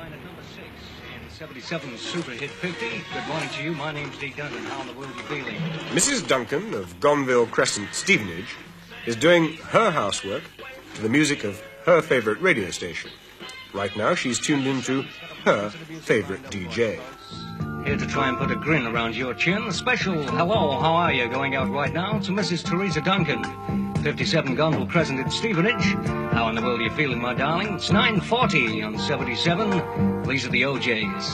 line at number 6 in 77 Super Hit 50. Good morning to you. My name's Deke Duncan. How in the world are you feeling? Mrs. Duncan of Gonville Crescent, Stevenage, is doing her housework to the music of her favourite radio station. Right now, she's tuned into her favourite DJ. Here to try and put a grin around your chin. A special hello, how are you going out right now to Mrs. Teresa Duncan, 57 Gonville Crescent in Stevenage. How in the world are you feeling, my darling? It's 9:40 on 77. These are the OJs.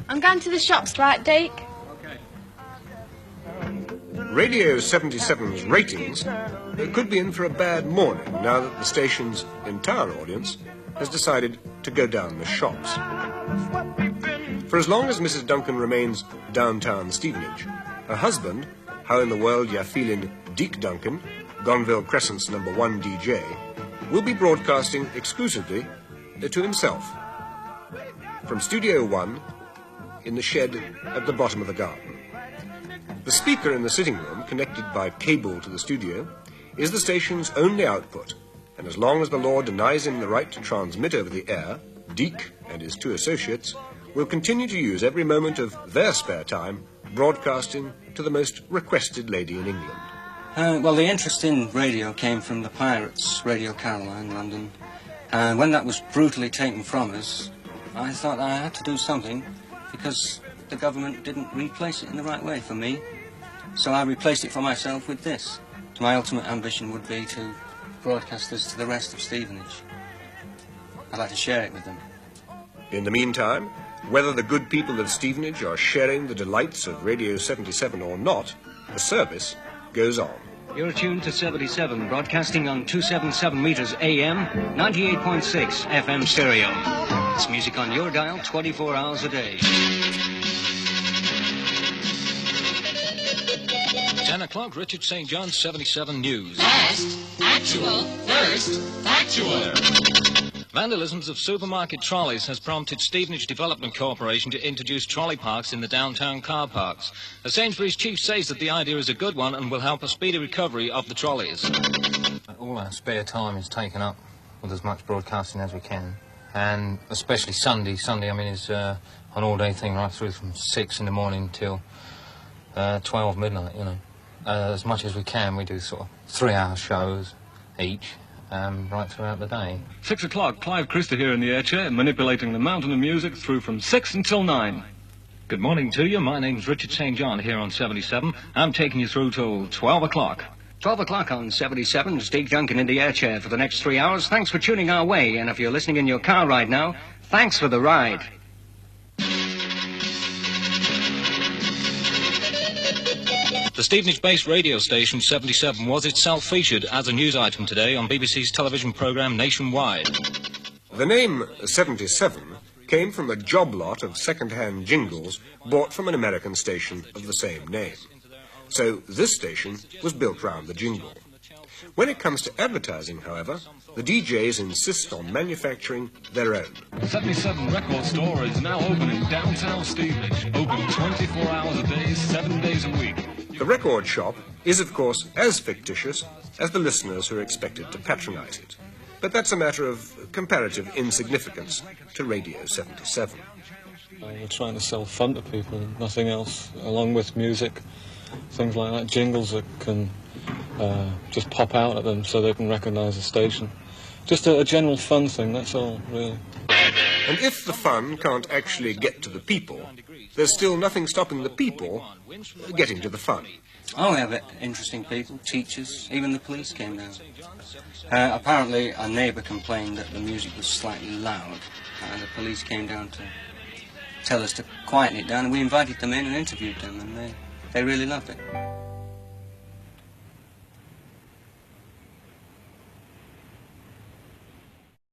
I'm going to the shops, right, Deke? Radio 77's ratings could be in for a bad morning now that the station's entire audience has decided to go down the shops. For as long as Mrs. Duncan remains downtown Stevenage, her husband, how in the world ya feelin' Deke Duncan, Gonville Crescent's #1 DJ, will be broadcasting exclusively to himself from Studio 1 in the shed at the bottom of the garden. The speaker in the sitting room, connected by cable to the studio, is the station's only output, and as long as the law denies him the right to transmit over the air, Deke and his 2 associates will continue to use every moment of their spare time broadcasting to the most requested lady in England. Well, the interest in radio came from the Pirates, Radio Caroline, London. And when that was brutally taken from us, I thought I had to do something because the government didn't replace it in the right way for me. So I replaced it for myself with this. My ultimate ambition would be to broadcast this to the rest of Stevenage. I'd like to share it with them. In the meantime, whether the good people of Stevenage are sharing the delights of Radio 77 or not, the service goes on. You're tuned to 77, broadcasting on 277 meters AM, 98.6 FM stereo. It's music on your dial 24 hours a day. 10 o'clock, Richard St. John's 77 News. Fast, actual, first, factual. Vandalisms of supermarket trolleys has prompted Stevenage Development Corporation to introduce trolley parks in the downtown car parks. The Sainsbury's chief says that the idea is a good one and will help a speedy recovery of the trolleys. All our spare time is taken up with as much broadcasting as we can, and especially Sunday. Sunday, I mean, is an all-day thing right through from 6 in the morning till 12 midnight, you know. As much as we can, we do sort of 3-hour shows each, right throughout the day. 6 o'clock, Clive Christer here in the air chair, manipulating the mountain of music through from 6 until 9. Good morning to you. My name's Richard St. John here on 77. I'm taking you through till 12 o'clock. 12 o'clock on 77, Deke Duncan in the air chair for the next 3 hours. Thanks for tuning our way, and if you're listening in your car right now, thanks for the ride. The Stevenage-based radio station 77 was itself featured as a news item today on BBC's television programme Nationwide. The name 77 came from a job lot of second-hand jingles bought from an American station of the same name. So this station was built round the jingle. When it comes to advertising, however, the DJs insist on manufacturing their own. 77 Record Store is now open in downtown Stevenage. Open 24 hours a day, 7 days a week. The record shop is, of course, as fictitious as the listeners who are expected to patronize it. But that's a matter of comparative insignificance to Radio 77. We're trying to sell fun to people, nothing else, along with music, things like that, jingles that can just pop out at them so they can recognise the station. Just a general fun thing, that's all, really. And if the fun can't actually get to the people, there's still nothing stopping the people getting to the fun. Oh, we have interesting people, teachers, even the police came down. Apparently, a neighbour complained that the music was slightly loud, and the police came down to tell us to quieten it down, and we invited them in and interviewed them, and they really loved it.